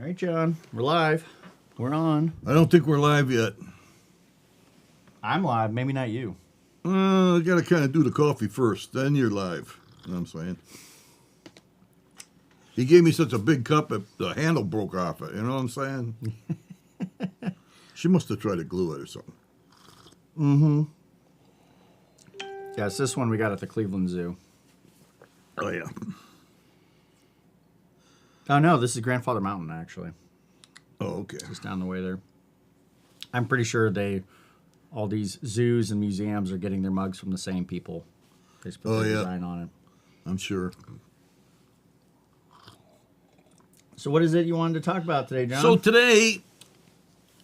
All right, John, we're live. We're on. I don't think we're live yet. I'm live, maybe not you. I got to kind of do the coffee first, then you're live. You know what I'm saying? He gave me such a big cup that the handle broke off it. You know what I'm saying? She must have tried to glue it or something. Mm-hmm. Yes, this one we got at the Cleveland Zoo. Oh, yeah. Oh, no, this is Grandfather Mountain, actually. Oh, okay. Just down the way there. I'm pretty sure all these zoos and museums are getting their mugs from the same people. They just put their design on it. I'm sure. So what is it you wanted to talk about today, John? So today,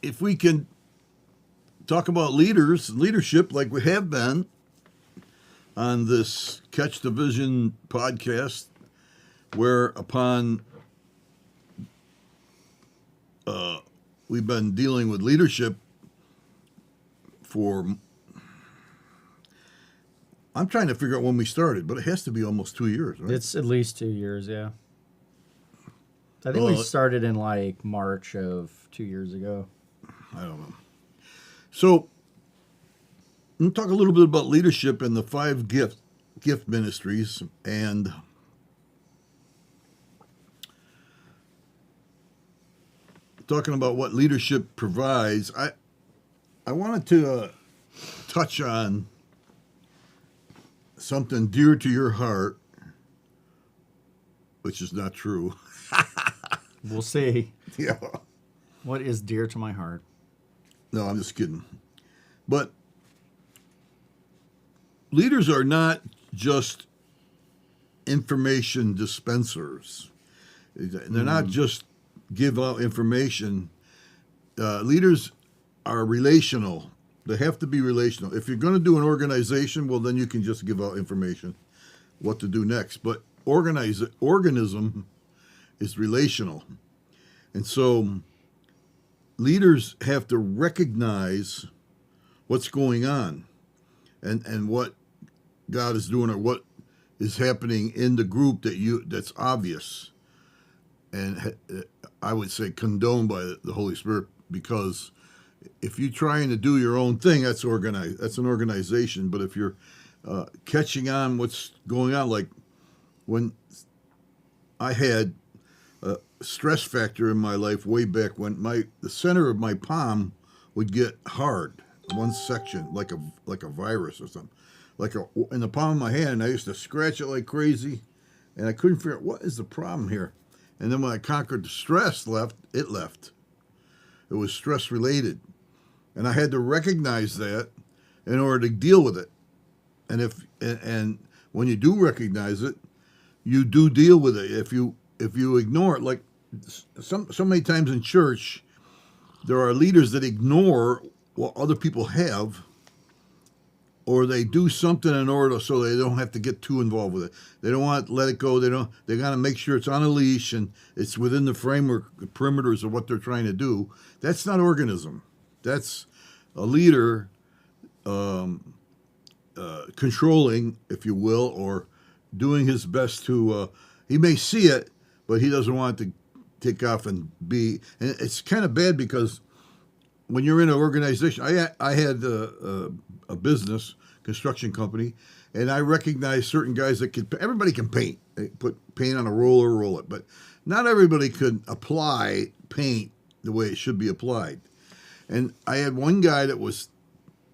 if we can talk about leadership like we have been on this Catch the Vision podcast, where upon we've been dealing with leadership for, I'm trying to figure out when we started, but it has to be almost 2 years, right? It's at least 2 years, yeah. I think we started in like March of 2 years ago. I don't know. So, I'm going to talk a little bit about leadership and the 5 gift ministries, and talking about what leadership provides. I wanted to touch on something dear to your heart, which is not true. We'll see. Yeah. What is dear to my heart? No, I'm just kidding. But leaders are not just information dispensers. They're not just give out information. Leaders are relational. They have to be relational. If you're going to do an organization, well, then you can just give out information, what to do next. But organism is relational. And so leaders have to recognize what's going on and what God is doing or what is happening in the group that's obvious. And I would say condoned by the Holy Spirit, because if you're trying to do your own thing, that's organized. That's an organization. But if you're catching on what's going on, like when I had a stress factor in my life way back when the center of my palm would get hard, one section like a virus or something, in the palm of my hand. I used to scratch it like crazy, and I couldn't figure out what is the problem here. And then when I conquered the stress, it left. It was stress related. And I had to recognize that in order to deal with it. And when you do recognize it, you do deal with it. If you ignore it, like so many times in church, there are leaders that ignore what other people have, or they do something in order so they don't have to get too involved with it. They don't want to let it go. They got to make sure it's on a leash and it's within the framework, the perimeters of what they're trying to do. That's not organism. That's a leader controlling, if you will, or doing his best to, he may see it, but he doesn't want it to take off and be. And it's kind of bad because when you're in an organization, I had a business, construction company, and I recognized certain guys that everybody can paint. They put paint on a roller, roll it, but not everybody could apply paint the way it should be applied. And I had one guy that was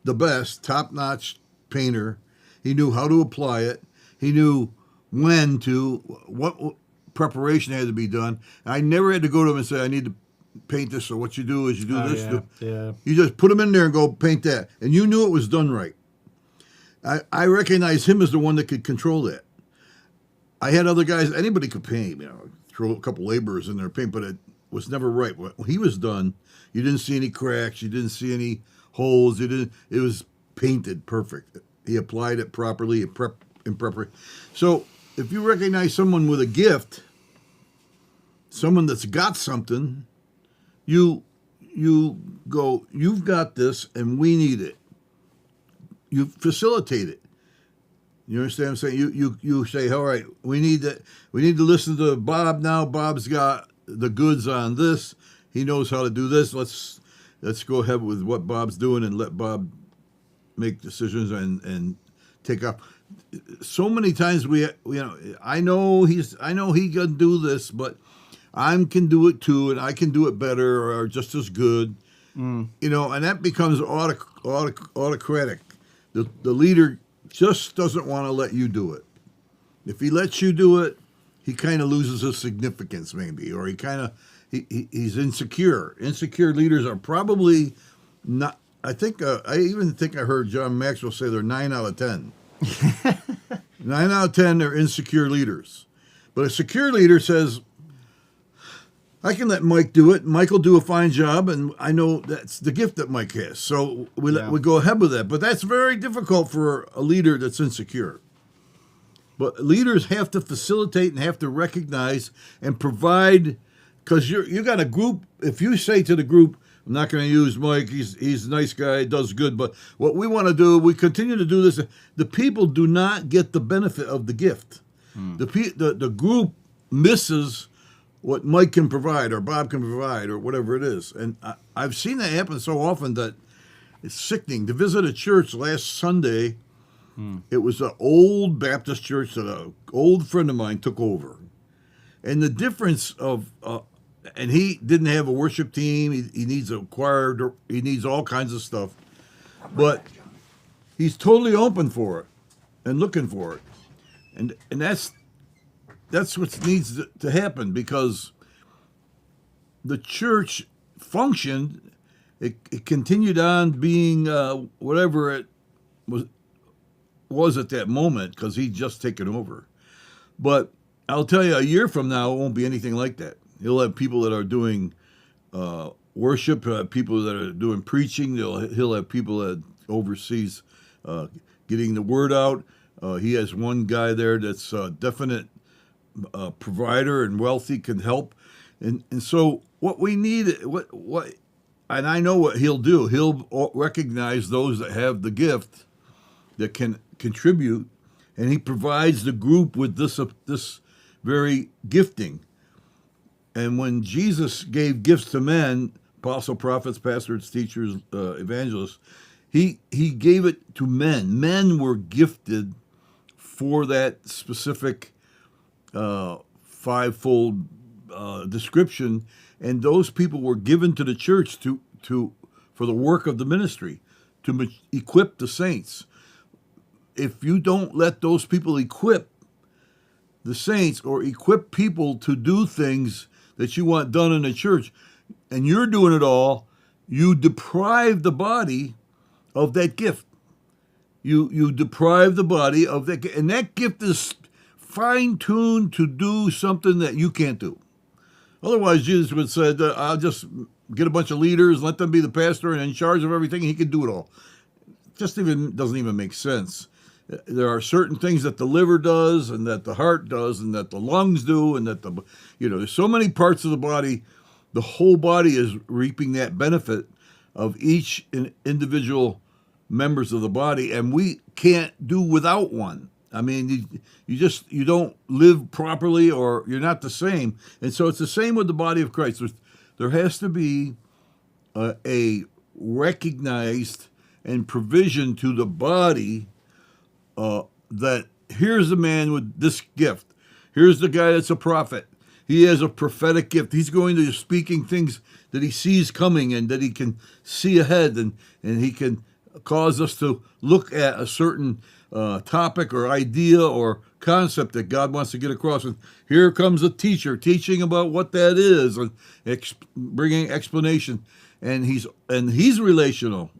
the best, top-notch painter. He knew how to apply it. He knew what preparation had to be done. And I never had to go to him and say, I need to paint this, or what you do is you do this. Yeah. You just put them in there and go paint that. And you knew it was done right. I recognized him as the one that could control that. I had other guys, anybody could paint, throw a couple laborers in there and paint, but it was never right. When he was done, you didn't see any cracks, you didn't see any holes, it was painted perfect. He applied it properly in preparation. So if you recognize someone with a gift, someone that's got something, you go, you've got this and we need it. You facilitate it. You understand what I'm saying? You say, all right, we need to listen to Bob now. Bob's got the goods on this. He knows how to do this. Let's go ahead with what Bob's doing and let Bob make decisions and take off. So many times I know he can do this, but I can do it too, and I can do it better or just as good. And that becomes autocratic. The leader just doesn't want to let you do it. If he lets you do it, he kind of loses his significance, maybe, or he's insecure. Insecure leaders are probably not. I even think I heard John Maxwell say they're 9 out of 10. 9 out of 10 are insecure leaders. But a secure leader says, I can let Mike do it. Mike will do a fine job, and I know that's the gift that Mike has. So we go ahead with that. But that's very difficult for a leader that's insecure. But leaders have to facilitate and have to recognize and provide, because you got a group. If you say to the group, I'm not going to use Mike, he's a nice guy, does good, but what we want to do, we continue to do this. The people do not get the benefit of the gift. The group misses what Mike can provide or Bob can provide or whatever it is. And I've seen that happen so often that it's sickening. To visit a church last Sunday, it was an old Baptist church that an old friend of mine took over. And the difference of, and he didn't have a worship team, he needs a choir, he needs all kinds of stuff. But he's totally open for it and looking for it. And that's what needs to happen, because the church functioned, it continued on being whatever it was at that moment, because he'd just taken over. But I'll tell you, a year from now, it won't be anything like that. He'll have people that are doing worship, people that are doing preaching. He'll have people that oversees getting the word out. He has one guy there that's a definite provider and wealthy, can help. And so what we need, and I know what he'll do. He'll recognize those that have the gift that can contribute, and he provides the group with this very gifting. And when Jesus gave gifts to men, apostle, prophets, pastors, teachers, evangelists, he gave it to men. Men were gifted for that specific fivefold description, and those people were given to the church for the work of the ministry, to equip the saints. If you don't let those people equip the saints or equip people to do things that you want done in the church, and you're doing it all, you deprive the body of that gift. You deprive the body of that, and that gift is fine-tuned to do something that you can't do. Otherwise, Jesus would have said, I'll just get a bunch of leaders, let them be the pastor and in charge of everything, and he can do it all. Just doesn't even make sense. There are certain things that the liver does, and that the heart does, and that the lungs do, and that there's so many parts of the body. The whole body is reaping that benefit of each individual members of the body, and we can't do without one. I mean, you don't live properly, or you're not the same. And so it's the same with the body of Christ. There has to be a recognized and provision to the body that here's a man with this gift. Here's the guy that's a prophet. He has a prophetic gift. He's going to speaking things that he sees coming and that he can see ahead, and he can cause us to look at a certain topic or idea or concept that God wants to get across. And here comes a teacher teaching about what that is and bringing explanation. And he's relational.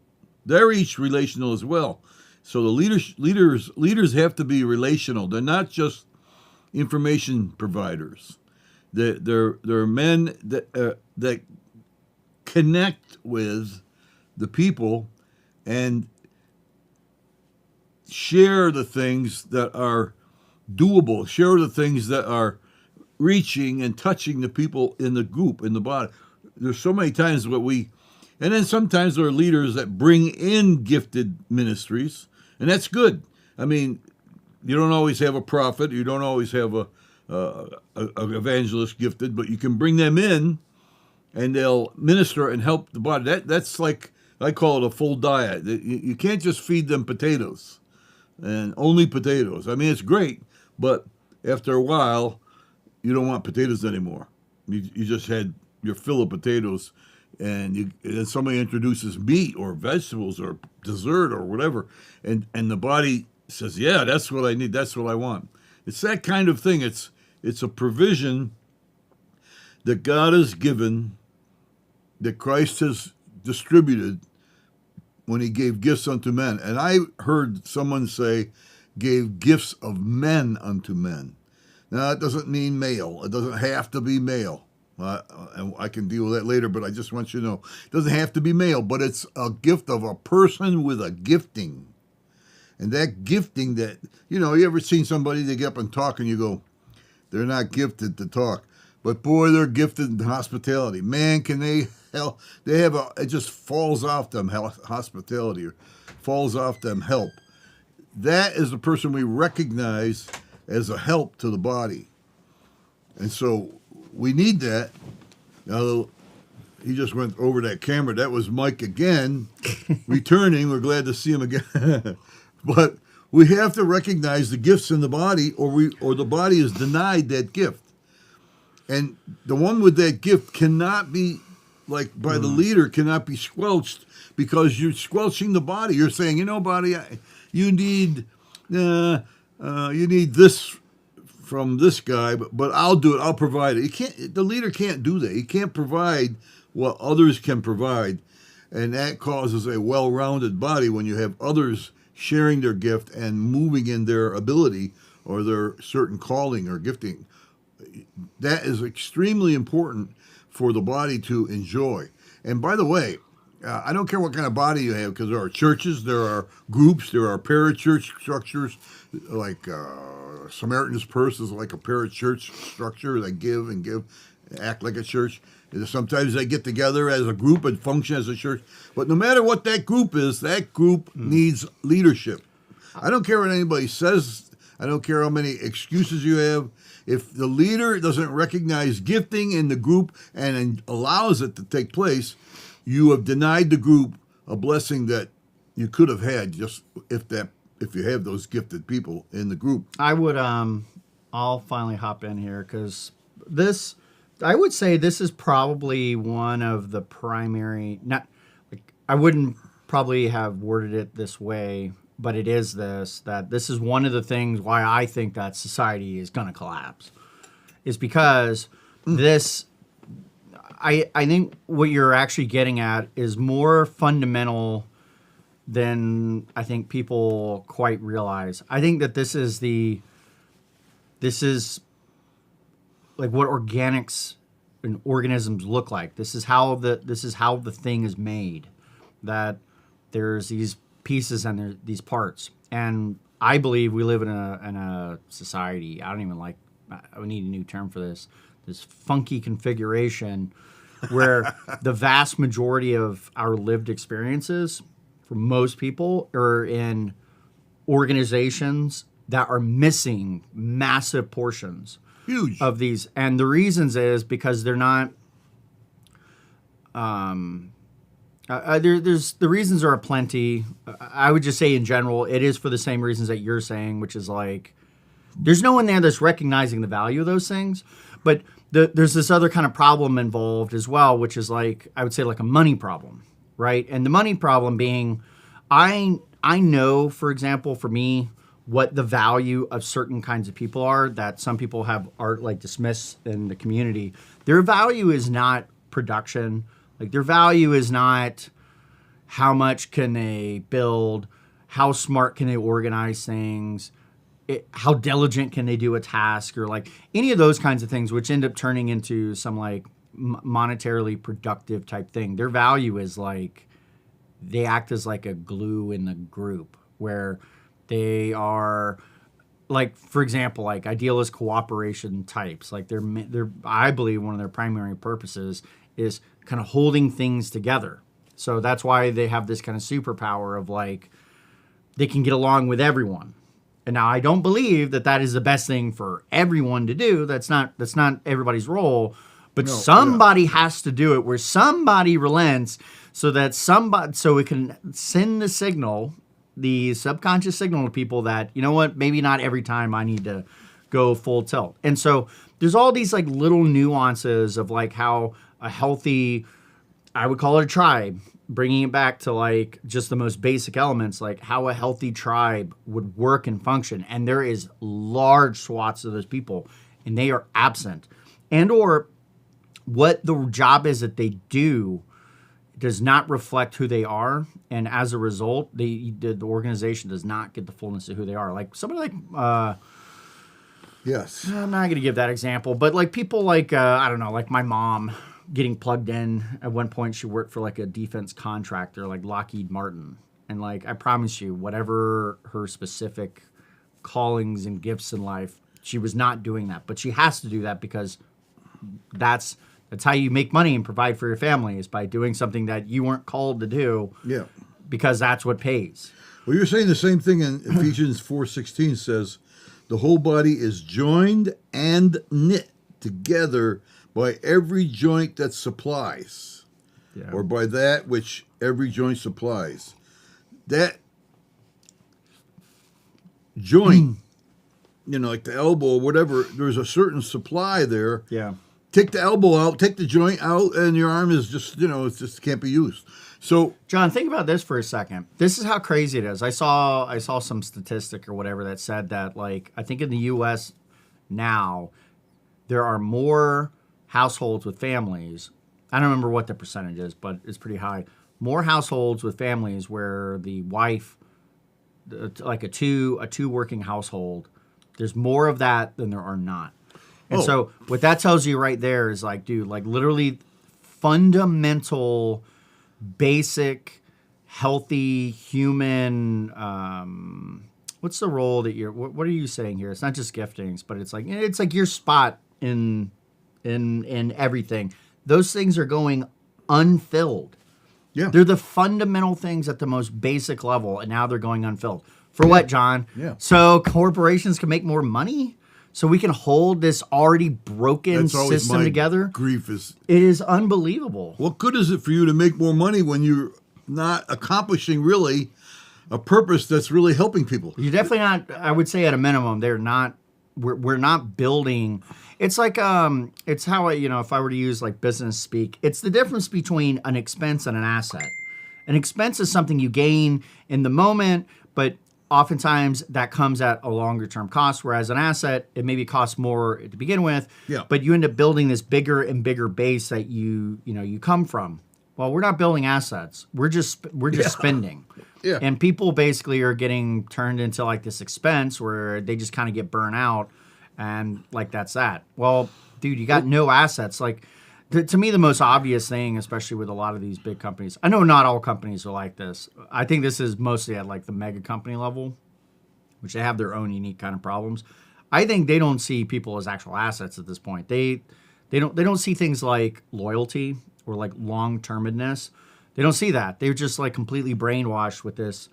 They're each relational as well. So the leaders have to be relational. They're not just information providers. They're men that connect with the people and share the things that are doable, share the things that are reaching and touching the people in the group, in the body. There's so many times and then sometimes there are leaders that bring in gifted ministries, and that's good. I mean, you don't always have a prophet, you don't always have a evangelist gifted, but you can bring them in and they'll minister and help the body. That's like, I call it a full diet. You can't just feed them potatoes and only potatoes. I mean, it's great, but after a while, you don't want potatoes anymore. You just had your fill of potatoes, and then somebody introduces meat or vegetables or dessert or whatever, and the body says, yeah, that's what I need, that's what I want. It's that kind of thing. It's a provision that God has given, that Christ has distributed when he gave gifts unto men. And I heard someone say, gave gifts of men unto men. Now, it doesn't mean male. It doesn't have to be male. And I can deal with that later, but I just want you to know, it doesn't have to be male, but it's a gift of a person with a gifting. And that gifting that, you ever seen somebody, they get up and talk and you go, they're not gifted to talk. But boy, they're gifted in hospitality. Man, can they it just falls off them, hospitality, or falls off them help. That is the person we recognize as a help to the body. And so we need that. Now, he just went over that camera. That was Mike again, returning. We're glad to see him again. But we have to recognize the gifts in the body, or the body is denied that gift. And the one with that gift cannot be, like by the leader, cannot be squelched, because you're squelching the body. You're saying, body, you need this from this guy, but I'll do it. I'll provide it. The leader can't do that. He can't provide what others can provide, and that causes a well-rounded body when you have others sharing their gift and moving in their ability or their certain calling or gifting. That is extremely important for the body to enjoy. And by the way, I don't care what kind of body you have, because there are churches, there are groups, there are parachurch structures, like Samaritan's Purse is like a parachurch structure. They give and give, act like a church. And sometimes they get together as a group and function as a church. But no matter what that group is, that group needs leadership. I don't care what anybody says. I don't care how many excuses you have. If the leader doesn't recognize gifting in the group and allows it to take place, you have denied the group a blessing that you could have had, just if you have those gifted people in the group. I would I'll finally hop in here, because I would say this is probably one of the primary, I wouldn't probably have worded it this way, but it is that this is one of the things why I think that society is going to collapse, is because I think what you're actually getting at is more fundamental than I think people quite realize. I think that this is like what organics and organisms look like. This is how the thing is made. That there's these pieces and there's these parts. And I believe we live in a society. I need a new term for this. This funky configuration where the vast majority of our lived experiences for most people are in organizations that are missing massive portions Huge of these. And the reasons is because they're not there's the reasons are aplenty. I would just say in general, it is for the same reasons that you're saying, which is like there's no one there that's recognizing the value of those things. But there's this other kind of problem involved as well, which is like, I would say like a money problem, right? And the money problem being, I know, for example, for me, what the value of certain kinds of people are that some people are like dismissed in the community. Their value is not production. Like their value is not how much can they build, how smart can they organize things, how diligent can they do a task, or like any of those kinds of things, which end up turning into some like monetarily productive type thing. Their value is like they act as like a glue in the group, where they are like, for example, like idealist cooperation types. Like they're I believe one of their primary purposes is kind of holding things together. So that's why they have this kind of superpower of like they can get along with everyone. And now I don't believe that is the best thing for everyone to do. That's not everybody's role. But somebody has to do it, where somebody relents, so it can send the signal, the subconscious signal to people that, you know what, maybe not every time I need to go full tilt. And so there's all these like little nuances of like how a healthy, I would call it a tribe, bringing it back to like just the most basic elements, like how a healthy tribe would work and function. And there is large swaths of those people, and they are absent. And or what the job is that they do does not reflect who they are. And as a result, the organization does not get the fullness of who they are. Like somebody like... yes. I'm not going to give that example, but like people like, I don't know, like my mom getting plugged in. At one point, she worked for like a defense contractor, like Lockheed Martin. And like, I promise you, whatever her specific callings and gifts in life, she was not doing that. But she has to do that because that's how you make money and provide for your family, is by doing something that you weren't called to do. Yeah. Because that's what pays. Well, you're saying the same thing in Ephesians 4:16 says, the whole body is joined and knit together by every joint that supplies, or by that which every joint supplies. That joint, like the elbow or whatever, there's a certain supply there. Yeah. Take the elbow out, take the joint out, and your arm is just, it just can't be used. So, John, think about this for a second. This is how crazy it is. I saw some statistic or whatever that said that, like, I think in the U.S. now, there are more households with families. I don't remember what the percentage is, but it's pretty high. More households with families where the wife, like a two working household, there's more of that than there are not. And so what that tells you right there is like, dude, like literally fundamental, basic, healthy human, what's the role that what are you saying here? It's not just giftings, but it's like your spot in everything. Those things are going unfilled. yeah. They're the fundamental things at the most basic level, and now they're going unfilled. For what, John? Yeah. So corporations can make more money? So we can hold this already broken system together? Grief is, It is unbelievable. what good is it for you to make more money when you're not accomplishing really a purpose that's really helping people? You're definitely not, I would say at a minimum, we're not building. It's like, it's how if I were to use like business speak, it's the difference between an expense and an asset. An expense is something you gain in the moment, but oftentimes that comes at a longer term cost, whereas an asset, it maybe costs more to begin with, but you end up building this bigger and bigger base that you come from. Well, we're not building assets. We're just spending. Yeah. And people basically are getting turned into like this expense where they just kind of get burnt out, and like that's that. Well, dude, you got no assets. Like to me, the most obvious thing, especially with a lot of these big companies, I know not all companies are like this. I think this is mostly at like the mega company level, which they have their own unique kind of problems. I think they don't see people as actual assets at this point. They don't see things like loyalty or like long-termedness. They don't see that. They're just like completely brainwashed with this,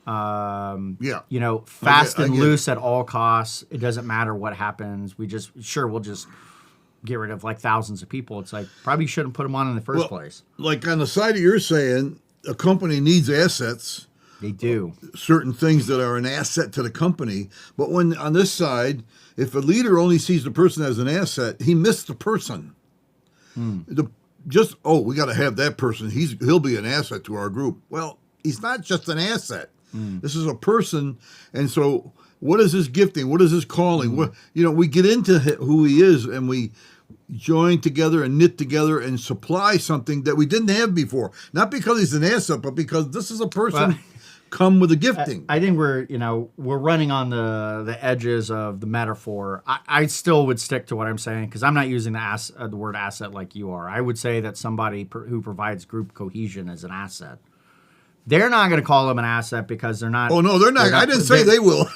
fast and loose at all costs. It doesn't matter what happens. We'll just get rid of like thousands of people. It's like probably shouldn't put them on in the first place. Like on the side of you're saying, a company needs assets. They do. Certain things that are an asset to the company. But when on this side, if a leader only sees the person as an asset, he missed the person. We got to have that person. He'll be an asset to our group. Well, he's not just an asset. This is a person. And so what is his gifting? What is his calling? We get into who he is, and we join together and knit together and supply something that we didn't have before. Not because he's an asset, but because this is a person come with a gifting. I think we're running on the edges of the metaphor. I still would stick to what I'm saying, because I'm not using the word asset like you are. I would say that somebody who provides group cohesion is an asset. They're not going to call them an asset because they're not. Oh no, they're not. I didn't say they will.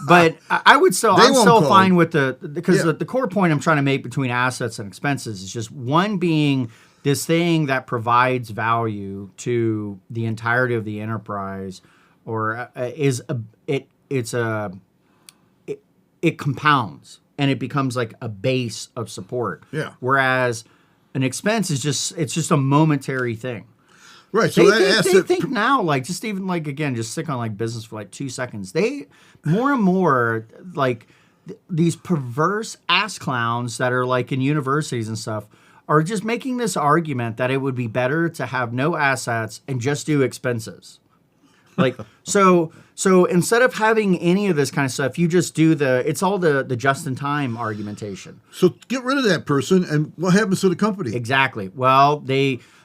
But I would still. I'm still fine with the core point I'm trying to make between assets and expenses is just one being this thing that provides value to the entirety of the enterprise, or it's a it compounds and it becomes like a base of support. Yeah. Whereas an expense is just a momentary thing. Right. So They think now, like, just even like, again, just stick on like business for like 2 seconds. They more and more like these perverse ass clowns that are like in universities and stuff are just making this argument that it would be better to have no assets and just do expenses. Like, so instead of having any of this kind of stuff, you just do it's all the just-in-time argumentation. So get rid of that person, and what happens to the company? Exactly. Well,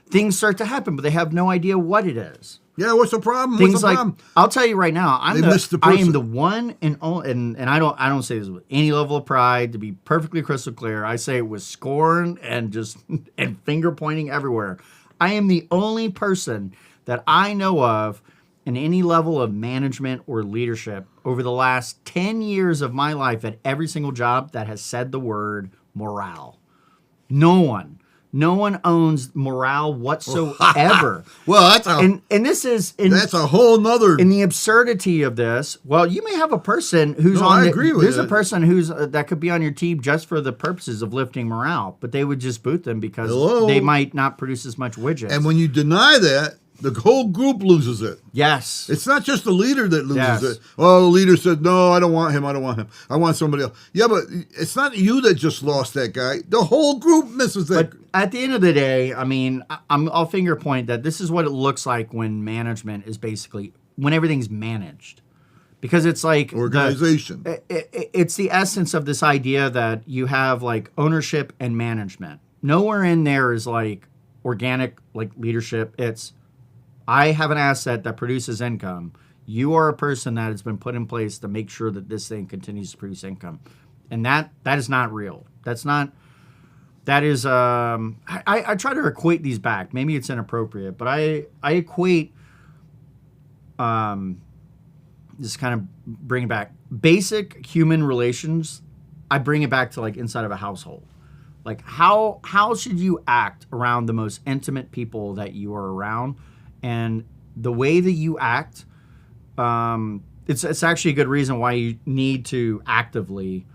things start to happen, but they have no idea what it is. Yeah, what's the problem? Things What's the like problem? I'll tell you right now, I person. am the one and only, and I don't say this with any level of pride, to be perfectly crystal clear. I say it with scorn and just and finger pointing everywhere. I am the only person that I know of in any level of management or leadership over the last 10 years of my life at every single job that has said the word morale. No one owns morale whatsoever. Well, that's that's a whole nother. In the absurdity of this, well, you may have a person who's there's a person who's that could be on your team just for the purposes of lifting morale, but they would just boot them because they might not produce as much widgets. And when you deny that, the whole group loses it. Yes. It's not just the leader that loses it. Oh, the leader said, no, I don't want him. I want somebody else. Yeah, but it's not you that just lost that guy. The whole group misses that. But at the end of the day, I mean, I'll finger point that this is what it looks like when management is basically, when everything's managed. Because it's like organization. It's the essence of this idea that you have like ownership and management. Nowhere in there is like organic like leadership. It's I have an asset that produces income. You are a person that has been put in place to make sure that this thing continues to produce income. And that is not real. That is I try to equate these back. Maybe it's inappropriate, but I equate just kind of bring it back. Basic human relations, I bring it back to like inside of a household. Like how should you act around the most intimate people that you are around? And the way that you act, it's actually a good reason why you need to actively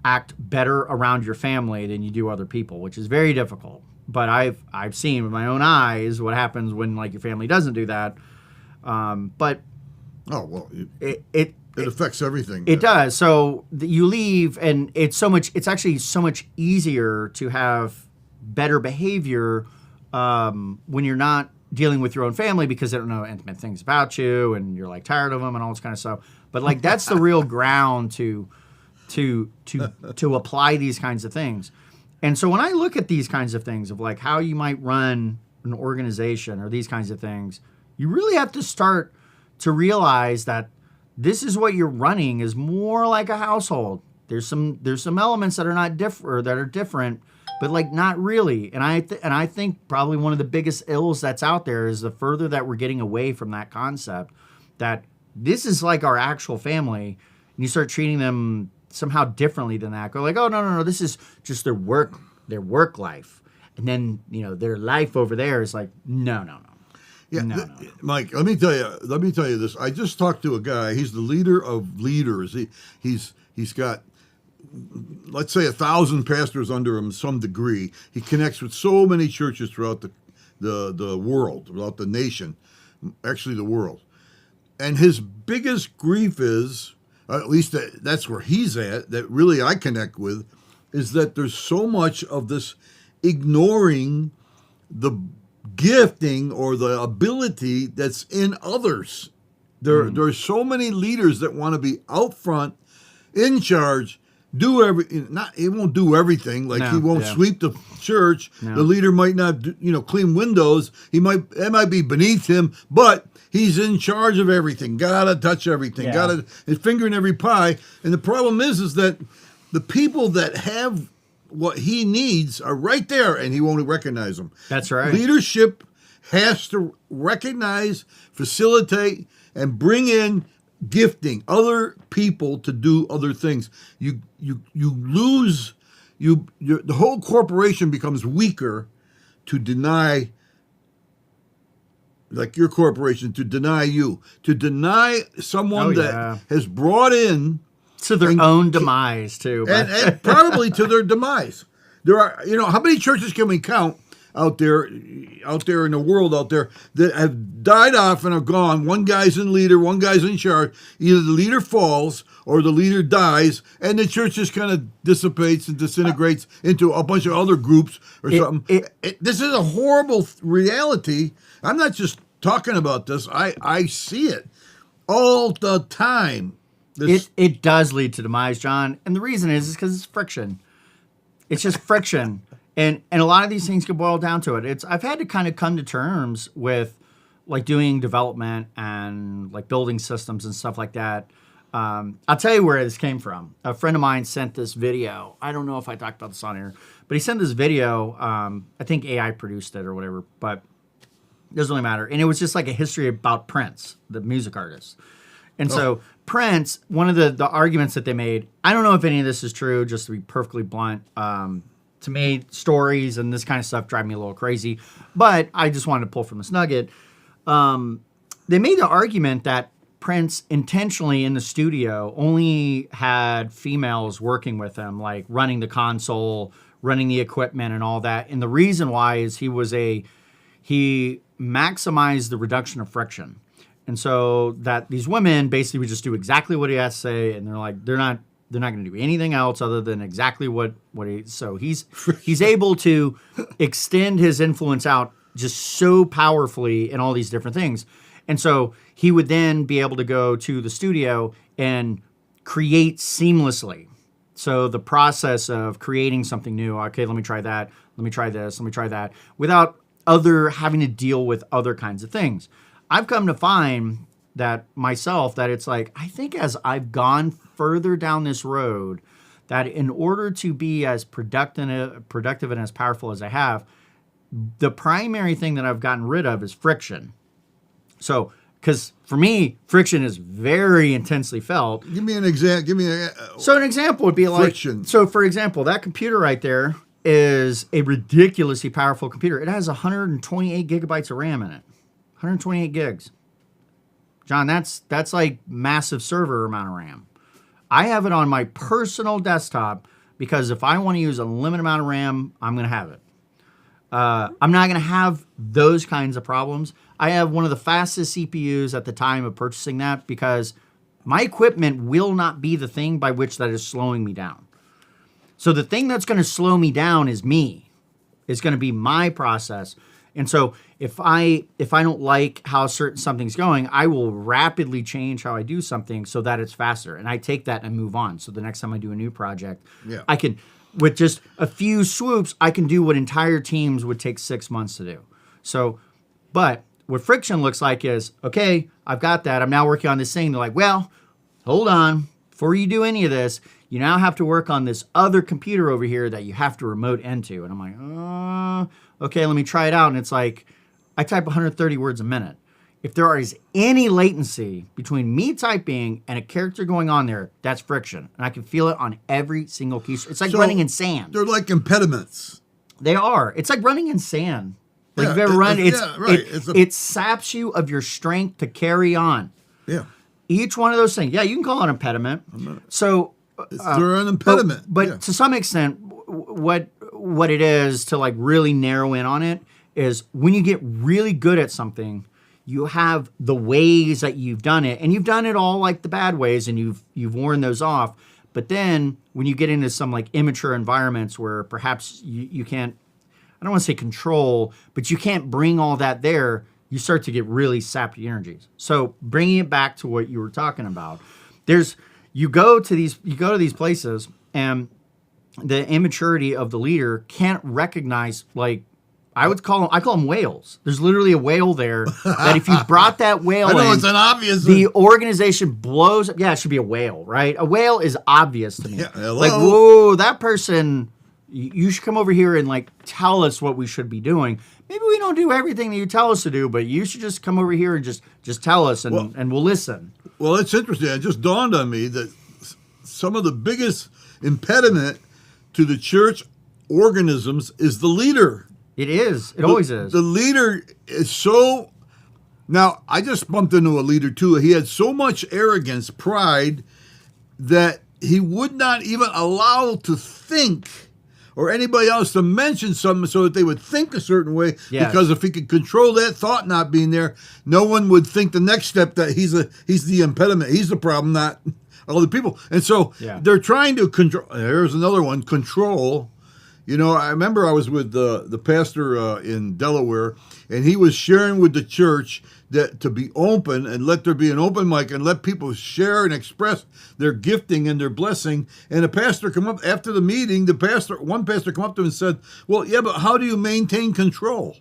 act better around your family than you do other people, which is very difficult. But I've seen with my own eyes what happens when like your family doesn't do that. But it affects everything. It does. So you leave, and it's actually so much easier to have better behavior when you're not dealing with your own family because they don't know intimate things about you and you're like tired of them and all this kind of stuff. But like that's the real ground to apply these kinds of things. And so when I look at these kinds of things of like how you might run an organization or these kinds of things, you really have to start to realize that this is what you're running is more like a household. There's some elements that are not different, that are different, but like not really. And I think probably one of the biggest ills that's out there is the further that we're getting away from that concept that this is like our actual family, and you start treating them somehow differently than that. Go like, oh no, this is just their work life, and then their life over there is like no. Yeah, no. Mike, let me tell you this. I just talked to a guy. He's the leader of leaders. He's got, let's say, 1,000 pastors under him to some degree. He connects with so many churches throughout the world, throughout the nation, actually the world. And his biggest grief is, at least that's where he's at, that really I connect with, is that there's so much of this ignoring the gifting or the ability that's in others. There are so many leaders that want to be out front, in charge, he won't do everything. Like he won't sweep the church. No. The leader might not clean windows. That might be beneath him, but he's in charge of everything. Gotta touch everything. Gotta his finger in every pie. And the problem is that the people that have what he needs are right there, and he won't recognize them. That's right. Leadership has to recognize, facilitate, and bring in gifting other people to do other things. You lose the whole corporation becomes weaker to deny, like your corporation, to deny you, to deny someone that has brought in To their own demise, too. And probably to their demise. There are, how many churches can we count out there in the world out there that have died off and are gone? One guy's in leader, one guy's in charge. Either the leader falls or the leader dies, and the church just kind of dissipates and disintegrates into a bunch of other groups or something. This is a horrible reality. I'm not just talking about this. I see it all the time. It does lead to demise, John. And the reason is because it's friction. It's just friction. And a lot of these things can boil down to it. I've had to kind of come to terms with like doing development and like building systems and stuff like that. I'll tell you where this came from. A friend of mine sent this video. I don't know if I talked about this on here, but he sent this video. I think AI produced it or whatever, but it doesn't really matter. And it was just like a history about Prince, the music artist. And so Prince, one of the arguments that they made, I don't know if any of this is true, just to be perfectly blunt. To me, stories and this kind of stuff drive me a little crazy. But I just wanted to pull from this nugget. They made the argument that Prince intentionally in the studio only had females working with him, like running the console, running the equipment and all that. And the reason why is he maximized the reduction of friction. And so that these women basically would just do exactly what he has to say, and they're not going to do anything else other than exactly what he. So he's able to extend his influence out just so powerfully in all these different things, and so he would then be able to go to the studio and create seamlessly. So the process of creating something new, okay, let me try that, let me try this, let me try that, without having to deal with other kinds of things. I've come to find that myself, that it's like, I think as I've gone further down this road, that in order to be as productive and as powerful as I have, the primary thing that I've gotten rid of is friction. So, because for me, friction is very intensely felt. Give me an example. So an example would be like, friction. So for example, that computer right there is a ridiculously powerful computer. It has 128 gigabytes of RAM in it. 128 gigs. John, that's like massive server amount of RAM. I have it on my personal desktop because if I want to use a limited amount of RAM, I'm going to have it. I'm not going to have those kinds of problems. I have one of the fastest CPUs at the time of purchasing that because my equipment will not be the thing by which that is slowing me down. So the thing that's going to slow me down is me. It's going to be my process. And so if I don't like how something's going, I will rapidly change how I do something so that it's faster. And I take that and move on. So the next time I do a new project, I can, with just a few swoops, I can do what entire teams would take 6 months to do. So, but what friction looks like is, okay, I've got that. I'm now working on this thing. They're like, well, hold on. Before you do any of this, you now have to work on this other computer over here that you have to remote into. And I'm like, okay, let me try it out. And it's like, I type 130 words a minute. If there is any latency between me typing and a character going on there, that's friction. And I can feel it on every single keystroke. It's like running in sand. They're like impediments. They are. It's like running in sand. Like if you've ever run, it saps you of your strength to carry on. Yeah. Each one of those things. Yeah, you can call it an impediment. So they're an impediment. But to some extent, what it is to like really narrow in on it is when you get really good at something, you have the ways that you've done it, and you've done it all like the bad ways, and you've worn those off. But then when you get into some like immature environments where perhaps you can't, I don't want to say control, but you can't bring all that there, you start to get really sapped energies. So bringing it back to what you were talking about, you go to these places, and the immaturity of the leader can't recognize, like, I call them whales. There's literally a whale there that if you brought that whale I know, it's an obvious. The organization blows up. Yeah, it should be a whale, right? A whale is obvious to me. Yeah, hello? Like, whoa, that person, you should come over here and like tell us what we should be doing. Maybe we don't do everything that you tell us to do, but you should just come over here and just tell us, and we'll listen. Well, it's interesting. It just dawned on me that some of the biggest impediment to the church organisms is the leader. It is. It always is. The leader is so... Now, I just bumped into a leader, too. He had so much arrogance, pride, that he would not even allow to think or anybody else to mention something so that they would think a certain way. Yes. Because if he could control that thought not being there, no one would think the next step that he's the impediment. He's the problem, not other people. And so they're trying to control. There's another one, control. You know, I remember I was with the pastor in Delaware, and he was sharing with the church that to be open and let there be an open mic and let people share and express their gifting and their blessing. And the pastor come up after the meeting. One pastor come up to him and said, "Well, yeah, but how do you maintain control?"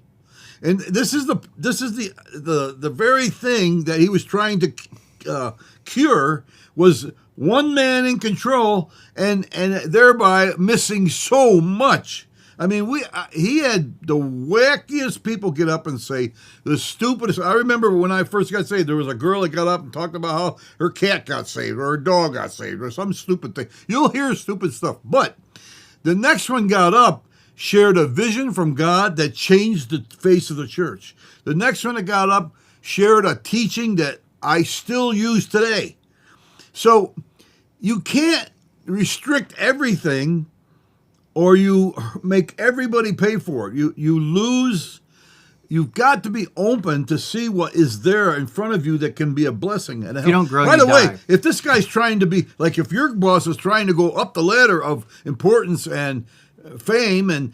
And this is the very thing that he was trying to cure was one man in control and thereby missing so much. I mean, he had the wackiest people get up and say the stupidest. I remember when I first got saved, there was a girl that got up and talked about how her cat got saved or her dog got saved or some stupid thing. You'll hear stupid stuff. But the next one got up, shared a vision from God that changed the face of the church. The next one that got up shared a teaching that I still use today. So you can't restrict everything or you make everybody pay for it. You lose. You've got to be open to see what is there in front of you that can be a blessing. And if you don't grow, by the way, die. if this guy's trying to be, like if your boss is trying to go up the ladder of importance and fame and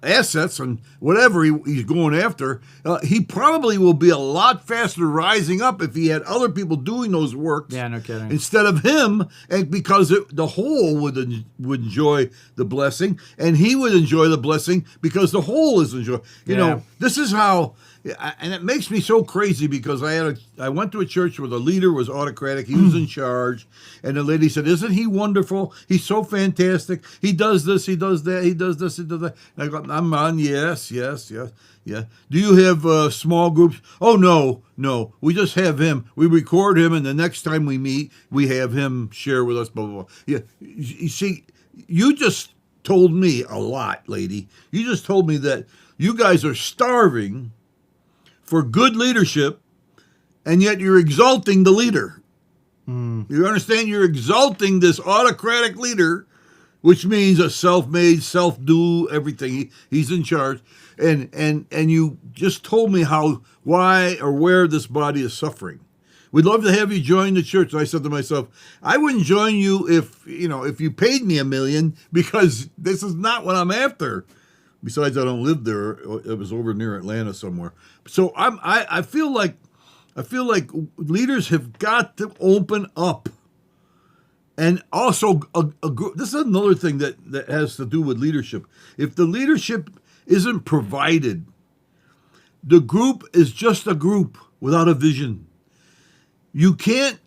assets and whatever he's going after, he probably will be a lot faster rising up if he had other people doing those works. Yeah, no kidding. Instead of him, and because the whole would enjoy the blessing, and he would enjoy the blessing because the whole is enjoying. You know, this is how. And it makes me so crazy because I went to a church where the leader was autocratic. He was in charge. And the lady said, "Isn't he wonderful? He's so fantastic. He does this, he does that, he does this, he does that." And I go, "I'm on, yes. Do you have small groups?" "Oh, no. We just have him. We record him, and the next time we meet, we have him share with us, blah, blah, blah." Yeah, you see, you just told me a lot, lady. You just told me that you guys are starving for good leadership, and yet you're exalting the leader. You understand? You're exalting this autocratic leader, which means a self-made, self-do everything. He's in charge, and you just told me why or where this body is suffering. We'd love to have you join the church. And I said to myself, I wouldn't join you if you paid me $1 million, because this is not what I'm after. Besides, I don't live there. It was over near Atlanta somewhere. So I feel like leaders have got to open up. And also, this is another thing that has to do with leadership. If the leadership isn't provided, the group is just a group without a vision. You can't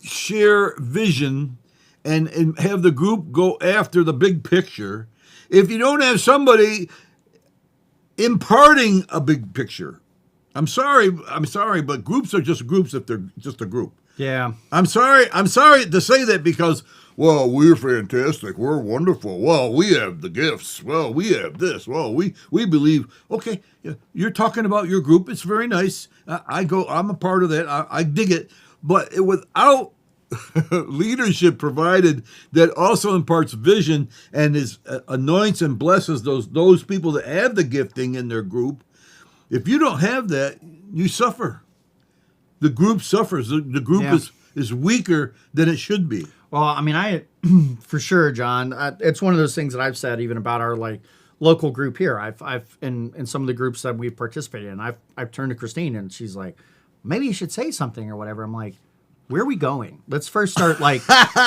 share vision and have the group go after the big picture if you don't have somebody imparting a big picture. I'm sorry, but groups are just groups if they're just a group. Yeah. I'm sorry to say that because, well, we're fantastic, we're wonderful, well, we have the gifts, well, we have this, well, we believe. Okay, you're talking about your group, it's very nice. I'm a part of that, I dig it, but without leadership provided that also imparts vision and anoints and blesses those people that have the gifting in their group. If you don't have that, you suffer. The group suffers. The group is weaker than it should be. Well, I mean, for sure, John. It's one of those things that I've said even about our local group here. I've in some of the groups that we've participated in, I've turned to Christine and she's like, maybe you should say something or whatever. I'm like, where are we going? Let's first start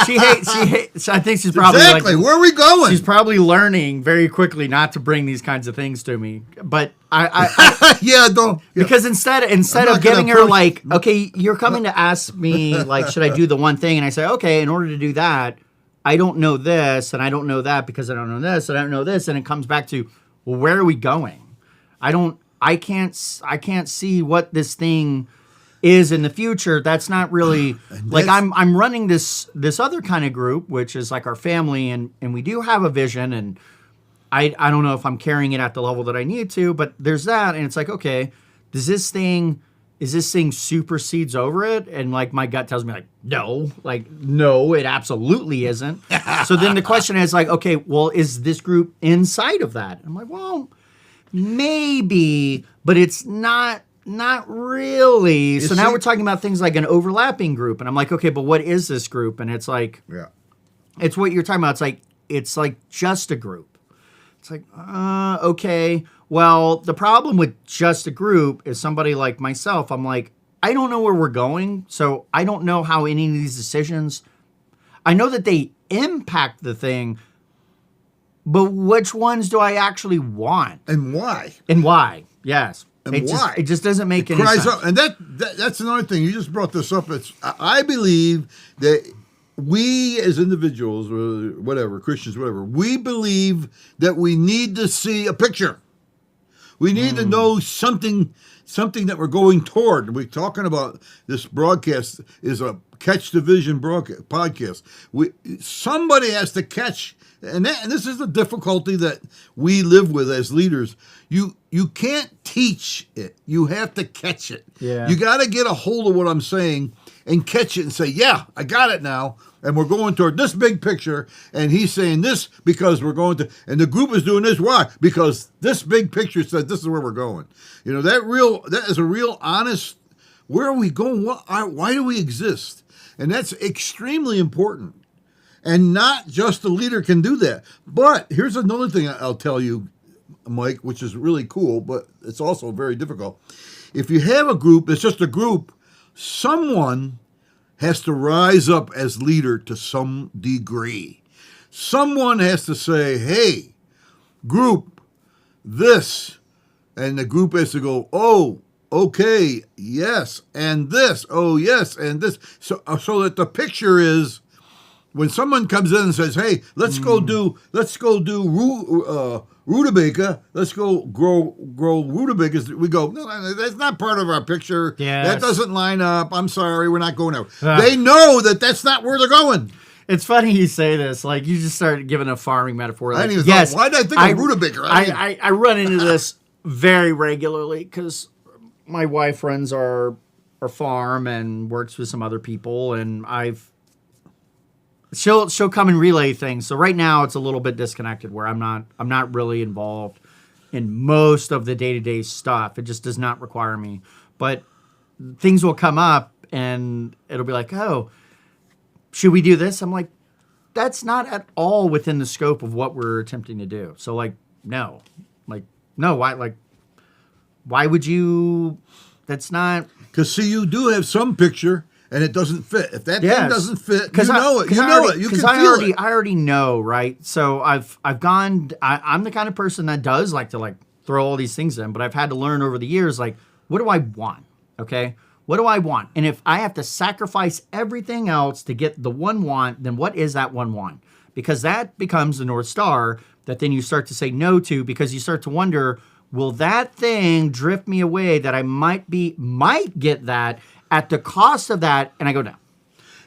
she hates. I think she's probably exactly where are we going? She's probably learning very quickly not to bring these kinds of things to me. But I don't because instead of giving her okay, you're coming to ask me should I do the one thing, and I say okay, in order to do that, I don't know this and I don't know that because I don't know this and I don't know this, and it comes back to, well, where are we going? I can't see what this thing is in the future. That's not really I'm running this other kind of group, which is like our family, and we do have a vision, and I don't know if I'm carrying it at the level that I need to, but there's that, and it's like, okay, does this thing is this thing supersedes over it? And like my gut tells me no, it absolutely isn't. So then the question is like, okay, well, is this group inside of that? I'm like, well, maybe, but it's not really. So now we're talking about things like an overlapping group. And I'm like, okay, but what is this group? And it's like, it's what you're talking about. It's like just a group. It's like, okay. Well, the problem with just a group is somebody like myself. I'm like, I don't know where we're going. So I don't know how any of these decisions, I know that they impact the thing, but which ones do I actually want? And why? Yes. And why? It just doesn't make any sense. Up. And that's another thing. You just brought this up. I believe that we as individuals, or whatever, Christians, whatever, we believe that we need to see a picture. We need to know something that we're going toward. We're talking about this broadcast is a Catch the Vision podcast. Somebody has to catch, and this is the difficulty that we live with as leaders. You can't teach it. You have to catch it. Yeah. You got to get a hold of what I'm saying and catch it and say, yeah, I got it now. And we're going toward this big picture, and he's saying this because we're going to, and the group is doing this. Why? Because this big picture says this is where we're going. You know, that is a real honest, where are we going? Why do we exist? And that's extremely important. And not just the leader can do that. But here's another thing I'll tell you, Mike, which is really cool, but it's also very difficult. If you have a group, it's just a group, someone has to rise up as leader to some degree. Someone has to say, hey, group, this. And the group has to go, oh, okay, yes, and this, oh, yes, and this. So that the picture is, when someone comes in and says, hey, let's go do rutabaga, let's go grow rutabagas, we go, no, that's not part of our picture. Yes. That doesn't line up. I'm sorry, we're not going there. They know that that's not where they're going. It's funny you say this. Like, you just started giving a farming metaphor. Like, I didn't even thought, why did I think of rutabaga? I run into this very regularly because my wife runs our farm and works with some other people, and she'll come and relay things. So right now it's a little bit disconnected where I'm not really involved in most of the day-to-day stuff. It just does not require me. But things will come up and it'll be like, oh, should we do this? I'm like, that's not at all within the scope of what we're attempting to do. So no, why would you? That's not. Because see, you do have some picture and it doesn't fit. If that thing doesn't fit, you know it. You can feel it. I already know, right? So I've gone. I'm the kind of person that does like to throw all these things in, but I've had to learn over the years, what do I want? Okay, what do I want? And if I have to sacrifice everything else to get the one want, then what is that one want? Because that becomes the North Star that then you start to say no to, because you start to wonder, will that thing drift me away that I might get that at the cost of that? And I go, no.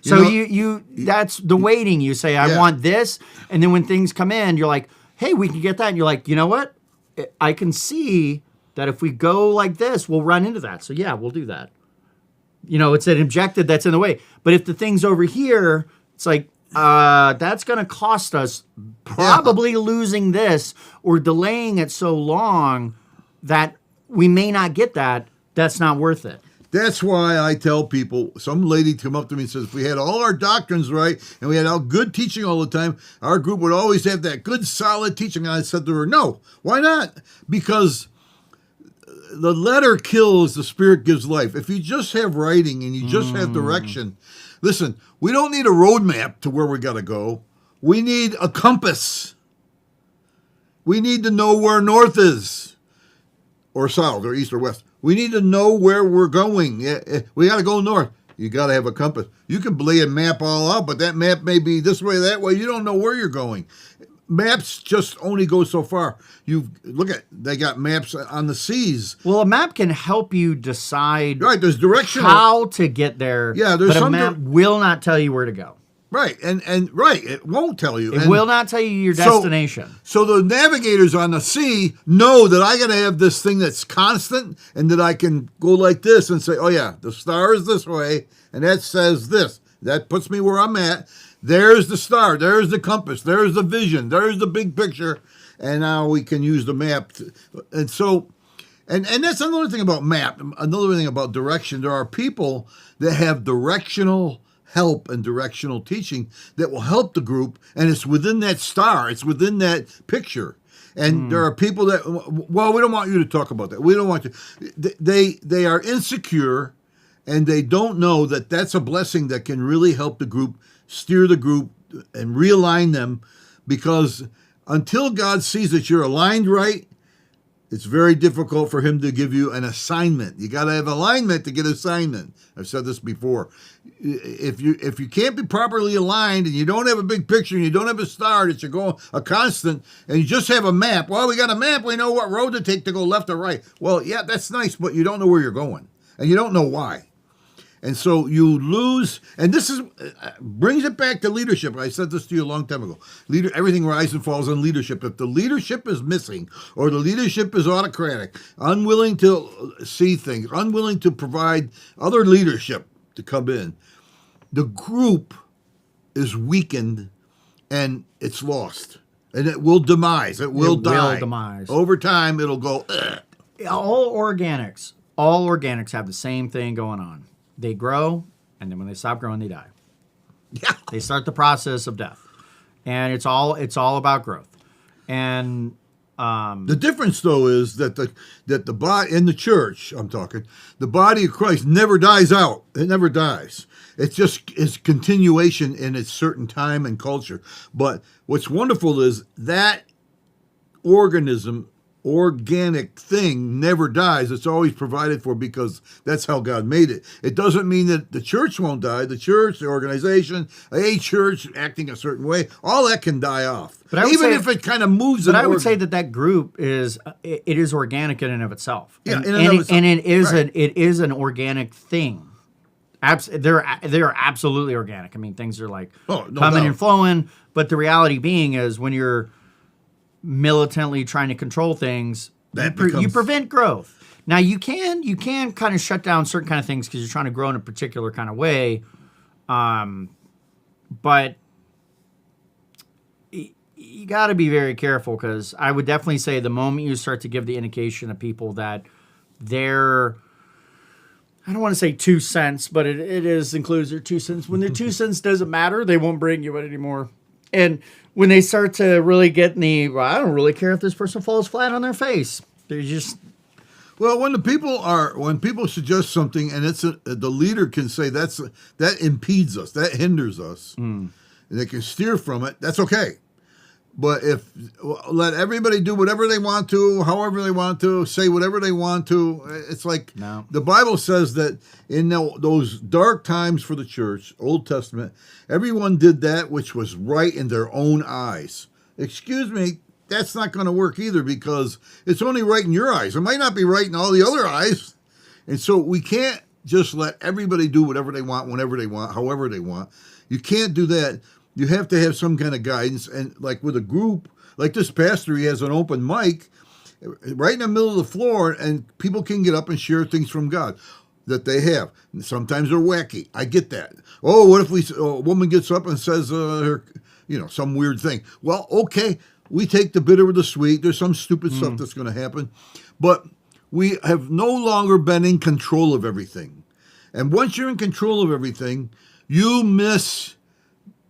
So you that's the waiting. You say, I want this. And then when things come in, you're like, hey, we can get that. And you're like, you know what? I can see that if we go like this, we'll run into that. So yeah, we'll do that. It's an objective that's in the way. But if the thing's over here, it's like, that's going to cost us probably losing this or delaying it so long that we may not get that. That's not worth it. That's why I tell people, some lady come up to me and says, if we had all our doctrines right and we had all good teaching all the time, our group would always have that good, solid teaching. And I said to her, no, why not? Because the letter kills, the spirit gives life. If you just have writing and you just have direction, listen, we don't need a roadmap to where we got to go. We need a compass. We need to know where north is, or south, or east, or west. We need to know where we're going. We got to go north. You got to have a compass. You can lay a map all out, but that map may be this way, that way. You don't know where you're going. Maps just only go so far. They got maps on the seas. Well, a map can help you decide there's direction how to get there. Yeah, there's but a map will not tell you where to go. Right, and right, it won't tell you. It And will not tell you your so- destination. So the navigators on the sea know that I got to have this thing that's constant, and that I can go like this and say, "Oh yeah, the star is this way, and that says this. That puts me where I'm at. There's the star. There's the compass. There's the vision. There's the big picture." And now we can use the map. And so, and that's another thing about map. Another thing about direction. There are people that have directional help and directional teaching that will help the group, and it's within that star, it's within that picture. And there are people that, well, we don't want you to talk about that. We don't want you. They are insecure, and they don't know that that's a blessing that can really help the group, steer the group, and realign them, because until God sees that you're aligned right, it's very difficult for him to give you an assignment. You got to have alignment to get assignment. I've said this before. If you can't be properly aligned, and you don't have a big picture, and you don't have a star that you're going a constant, and you just have a map. Well, we got a map. We know what road to take to go left or right. Well, yeah, that's nice, but you don't know where you're going, and you don't know why. And so you lose, and this is brings it back to leadership. I said this to you a long time ago. Everything rises and falls on leadership. If the leadership is missing, or the leadership is autocratic, unwilling to see things, unwilling to provide other leadership to come in, the group is weakened, and it's lost, and it will demise. It will die. Demise. Over time. It'll go. Ugh. All organics have the same thing going on. They grow, and then when they stop growing, they die. Yeah. They start the process of death, and it's all about growth. And the difference, though, is that the body in the church, I'm talking, the body of Christ never dies out. It never dies. It's just is continuation in its certain time and culture. But what's wonderful is that organic thing never dies. It's always provided for, because that's how God made it. It doesn't mean that the church won't die. The church, the organization, a church acting a certain way, all that can die off. But even if it kind of moves. But I would say that group is organic in and of itself. Yeah, and it is an organic thing. They're absolutely organic. I mean, things are like coming and flowing. But the reality being is, when you're militantly trying to control things, you prevent growth. Now you can kind of shut down certain kind of things because you're trying to grow in a particular kind of way, but you got to be very careful, because I would definitely say the moment you start to give the indication of people that they're, I don't want to say 2 cents, but it includes their 2 cents. When their 2 cents doesn't matter, they won't bring you it anymore. And when they start to really get in I don't really care if this person falls flat on their face. They're just. Well, when people suggest something, and the leader can say that impedes us, that hinders us, and they can steer from it, that's okay. But let everybody do whatever they want to, however they want to, say whatever they want to, it's like the Bible says that in those dark times for the church, Old Testament, everyone did that which was right in their own eyes. Excuse me, that's not going to work either, because it's only right in your eyes. It might not be right in all the other eyes. And so we can't just let everybody do whatever they want, whenever they want, however they want. You can't do that. You have to have some kind of guidance. And like with a group, like this pastor, he has an open mic right in the middle of the floor, and people can get up and share things from God that they have. And sometimes they're wacky. I get that. Oh, what if a woman gets up and says some weird thing? Well, okay, we take the bitter with the sweet. There's some stupid stuff that's going to happen. But we have no longer been in control of everything. And once you're in control of everything, you miss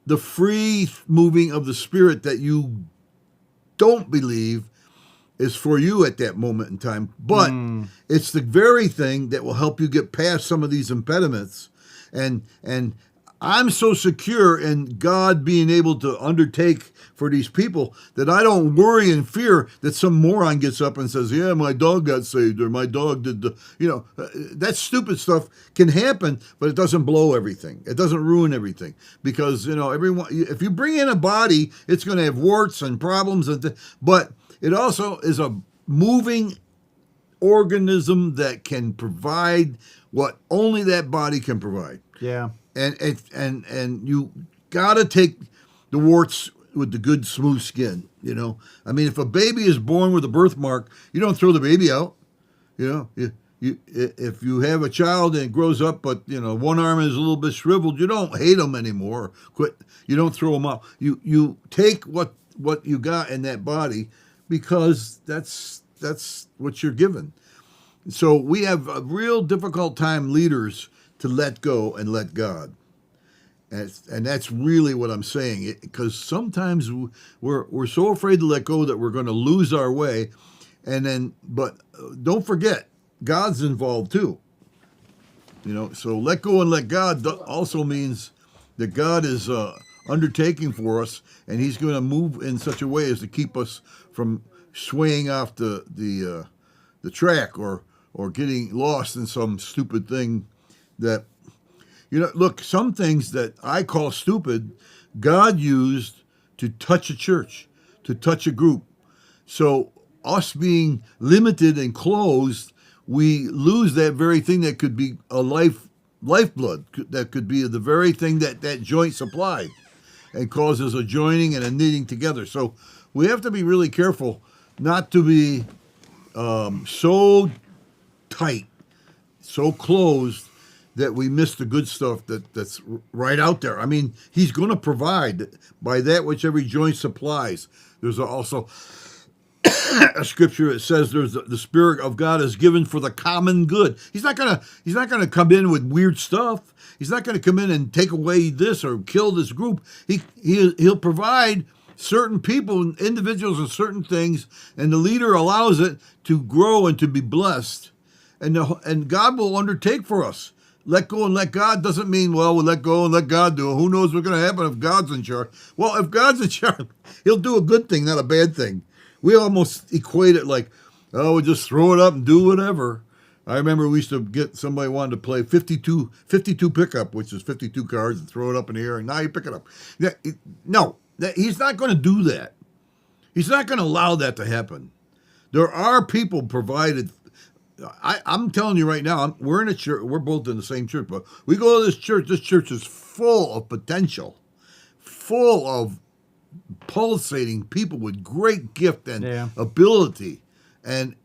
the free moving of the Spirit that you don't believe is for you at that moment in time. But it's the very thing that will help you get past some of these impediments. And I'm so secure in God being able to undertake for these people that I don't worry and fear that some moron gets up and says, yeah, my dog got saved, or my dog did that stupid stuff can happen, but it doesn't blow everything. It doesn't ruin everything, because, everyone, if you bring in a body, it's going to have warts and problems, but it also is a moving organism that can provide what only that body can provide. Yeah. And you got to take the warts with the good smooth skin. I mean, if a baby is born with a birthmark, you don't throw the baby out. If you have a child and it grows up, but one arm is a little bit shriveled, you don't hate them anymore. Quit. You don't throw them out. You take what you got in that body, because that's what you're given. So we have a real difficult time, leaders, to let go and let God. And that's really what I'm saying, because sometimes we're so afraid to let go that we're going to lose our way. But don't forget, God's involved too. So let go and let God also means that God is undertaking for us, and He's going to move in such a way as to keep us from swaying off the track or getting lost in some stupid thing that. Look, some things that I call stupid, God used to touch a church, to touch a group. So us being limited and closed, we lose that very thing that could be a lifeblood, that could be the very thing that joint supplied and causes a joining and a knitting together. So we have to be really careful not to be so tight, so closed, that we miss the good stuff that's right out there. I mean, He's going to provide by that which every joint supplies. There's also a scripture that says the Spirit of God is given for the common good. He's not gonna come in with weird stuff. He's not gonna come in and take away this or kill this group. He'll provide certain people, individuals, and certain things, and the leader allows it to grow and to be blessed, and God will undertake for us. Let go and let God doesn't mean, well, we'll let go and let God do it. Who knows what's going to happen if God's in charge? Well, if God's in charge, He'll do a good thing, not a bad thing. We almost equate it like, oh, we'll just throw it up and do whatever. I remember we used to get somebody wanted to play 52 pickup, which is 52 cards, and throw it up in the air, and now you pick it up. No, He's not going to do that. He's not going to allow that to happen. There are people provided. I'm telling you right now, we're in a church. We're both in the same church, but we go to this church. This church is full of potential, full of pulsating people with great gift and ability, and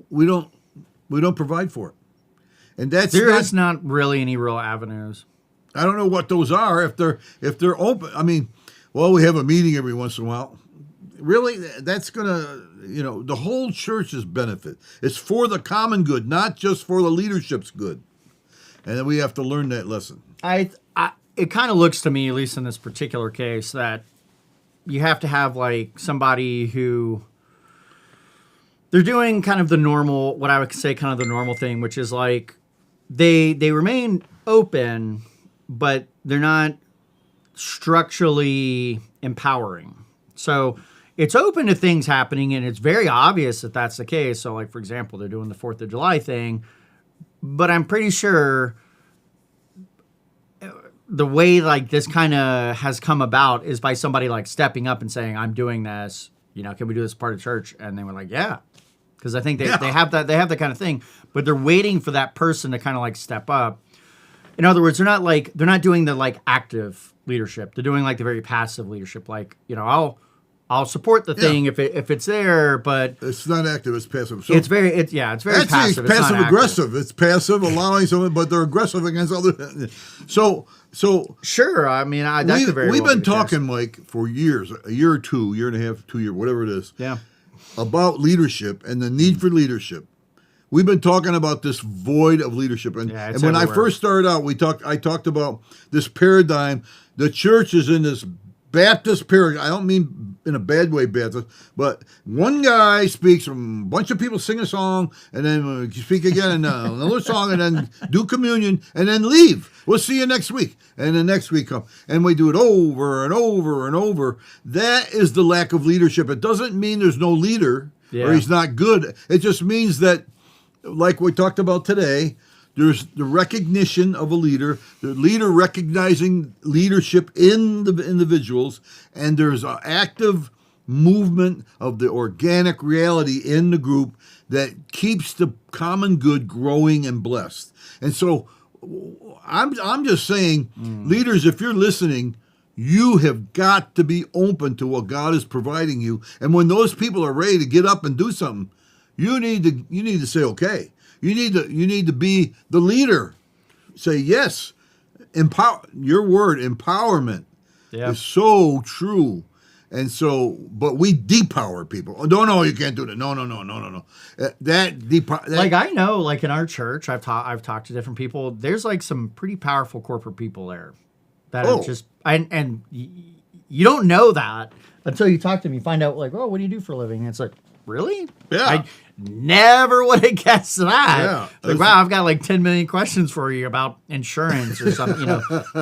we don't provide for it. And there's not really any real avenues. I don't know what those are if they're open. I mean, well, we have a meeting every once in a while. Really, that's going to, the whole church's benefit. It's for the common good, not just for the leadership's good. And then we have to learn that lesson. It kind of looks to me, at least in this particular case, that you have to have like somebody who they're doing kind of the normal, what I would say kind of the normal thing, which is like they remain open, but they're not structurally empowering. So it's open to things happening, and it's very obvious that that's the case. So, like, for example, they're doing the 4th of July thing, but I'm pretty sure the way, like, this kind of has come about is by somebody, like, stepping up and saying, I'm doing this, can we do this part of church? And they were like, yeah. Because I think they have that kind of thing, but they're waiting for that person to kind of, like, step up. In other words, they're not doing the, like, active leadership. They're doing, like, the very passive leadership. Like, I'll support the thing if it's there, but it's not active. It's passive. So it's very passive. It's passive aggressive. It's passive, allowing someone, but they're aggressive against other. So sure. I mean, that could very we've well been be the talking, case. Mike, for years, a year or two, year and a half, 2 years, whatever it is. Yeah. About leadership and the need for leadership. We've been talking about this void of leadership, and when I first started out, I talked about this paradigm. The church is in this Baptist paradigm. I don't mean in a bad way, Baptist, but one guy speaks, a bunch of people sing a song, and then speak again, and another song, and then do communion, and then leave. We'll see you next week. And the next week come. And we do it over and over and over. That is the lack of leadership. It doesn't mean there's no leader or he's not good. It just means that, like we talked about today, there's the recognition of a leader, the leader recognizing leadership in the individuals, and there's an active movement of the organic reality in the group that keeps the common good growing and blessed. And so I'm just saying, leaders, if you're listening, you have got to be open to what God is providing you. And when those people are ready to get up and do something, you need to say okay. You need to be the leader. Say yes. Your word, empowerment, is so true. And so, but we depower people. Oh, no, you can't do that. No. Like, I know, like in our church, I've talked to different people. There's like some pretty powerful corporate people there that are just, and you don't know that until you talk to them. You find out like, oh, what do you do for a living? And it's like, really? Yeah. I never would have guessed that. Yeah. Like, wow, I've got like 10 million questions for you about insurance or something,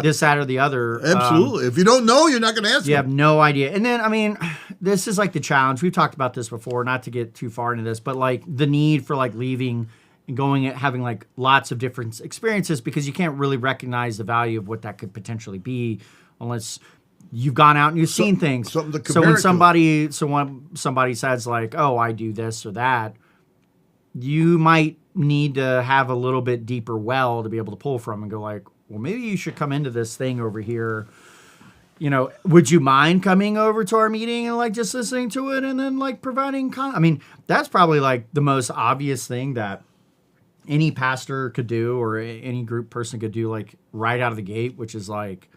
this, that, or the other. Absolutely. If you don't know, you're not going to ask You them. have no idea. And then, I mean, this is like the challenge. We've talked about this before, not to get too far into this, but like the need for like leaving and going and having like lots of different experiences because you can't really recognize the value of what that could potentially be unless you've gone out and you've seen things. Something to So compare when it to. somebody says like, oh, I do this or that, you might need to have a little bit deeper well to be able to pull from and go like, well, maybe you should come into this thing over here. Would you mind coming over to our meeting and like just listening to it and then like providing I mean, that's probably like the most obvious thing that any pastor could do or any group person could do like right out of the gate, which is like,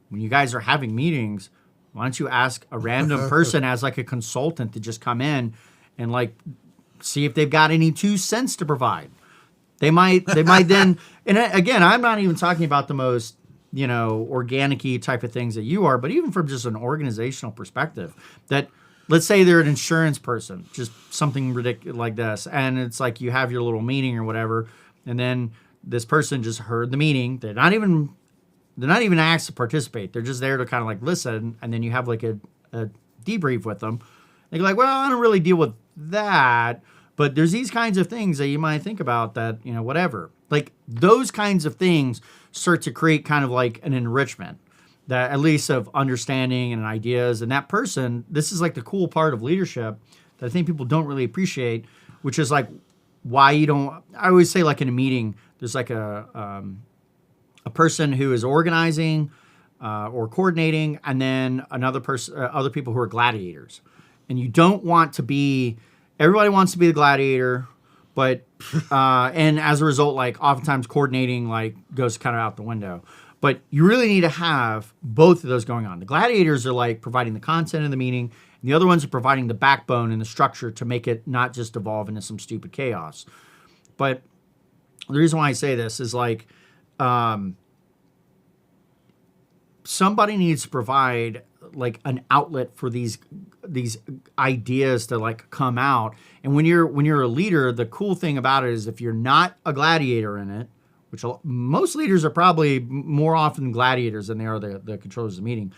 when you guys are having meetings, why don't you ask a random person as like a consultant to just come in and like see if they've got any 2 cents to provide. They might then, and again, I'm not even talking about the most, organic-y type of things that you are, but even from just an organizational perspective, that let's say they're an insurance person, just something ridiculous like this, and it's like you have your little meeting or whatever, and then this person just heard the meeting. They're not even asked to participate. They're just there to kind of like listen, and then you have like a debrief with them. They're like, well, I don't really deal with that, but there's these kinds of things that you might think about that, whatever. Like those kinds of things start to create kind of like an enrichment that at least of understanding and ideas. And that person, this is like the cool part of leadership that I think people don't really appreciate, which is like why you don't, I always say like in a meeting, there's like a person who is organizing or coordinating, and then another person, other people who are gladiators. And you don't want to be, everybody wants to be the gladiator, but, and as a result, like oftentimes coordinating like goes kind of out the window. But you really need to have both of those going on. The gladiators are like providing the content of the meeting, and the other ones are providing the backbone and the structure to make it not just evolve into some stupid chaos. But the reason why I say this is like, somebody needs to provide like an outlet for these ideas to like come out. And when you're a leader, the cool thing about it is if you're not a gladiator in it, which most leaders are probably more often gladiators than they are the controllers of the meeting.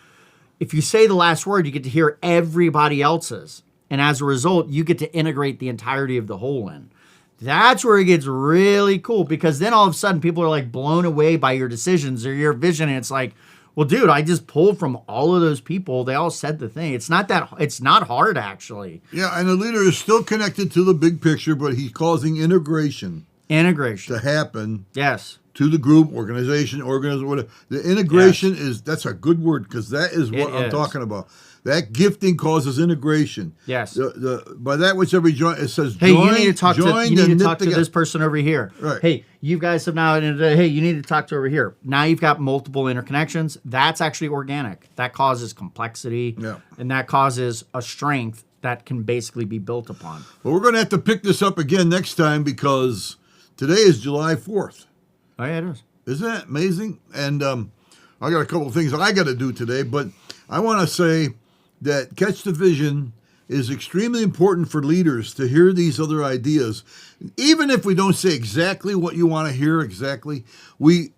If you say the last word, you get to hear everybody else's. And as a result, you get to integrate the entirety of the whole in. That's where it gets really cool, because then all of a sudden people are like blown away by your decisions or your vision. And it's like, well, dude, I just pulled from all of those people. They all said the thing. It's not hard, actually. Yeah, and the leader is still connected to the big picture, but he's causing integration to happen. Yes. To the group, organization, whatever. The integration that's a good word, because that is what I'm talking about. That gifting causes integration. Yes. By that which every join, it says, hey, join, you need to talk to this person over here. Right. Hey, you guys have now, hey, you need to talk to over here. Now you've got multiple interconnections. That's actually organic. That causes complexity. Yeah. And that causes a strength that can basically be built upon. Well, we're going to have to pick this up again next time, because today is July 4th. Oh, yeah, it is. Isn't that amazing? And I got a couple of things I got to do today, but I want to say that Catch the Vision is extremely important for leaders to hear these other ideas. Even if we don't say exactly what you want to hear exactly, we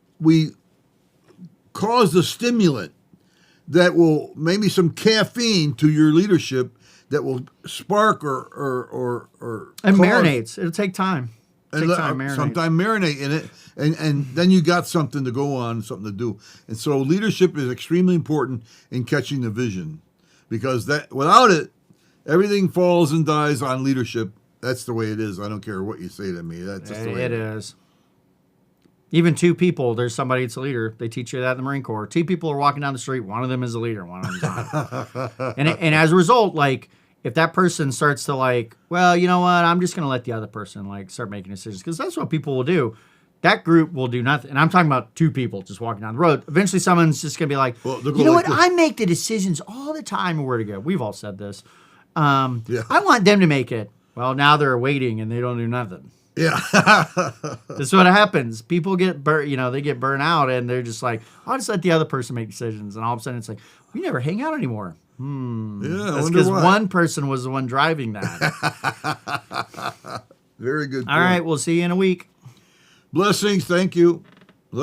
cause the stimulant that will, maybe some caffeine to your leadership that will spark or and cause, marinates. It'll take time. Sometime marinate in it, and then you got something to go on, something to do. And so leadership is extremely important in catching the vision, because that without it, everything falls and dies on leadership. That's the way it is. I don't care what you say to me. That's just the way it is. Even two people, there's somebody that's a leader. They teach you that in the Marine Corps. Two people are walking down the street. One of them is a leader. One of them's not. And as a result, like, if that person starts to like, well, you know what? I'm just going to let the other person like start making decisions, because that's what people will do. That group will do nothing. And I'm talking about two people just walking down the road. Eventually, someone's just going to be like, you know what? I make the decisions all the time of where to go. We've all said this. I want them to make it. Well, now they're waiting and they don't do nothing. Yeah. That's what happens. People get burnt, they get burnt out, and they're just like, I'll just let the other person make decisions. And all of a sudden it's like, we never hang out anymore. Yeah, that's because one person was the one driving that. Very good. All right, we'll see you in a week. Blessings. Thank you.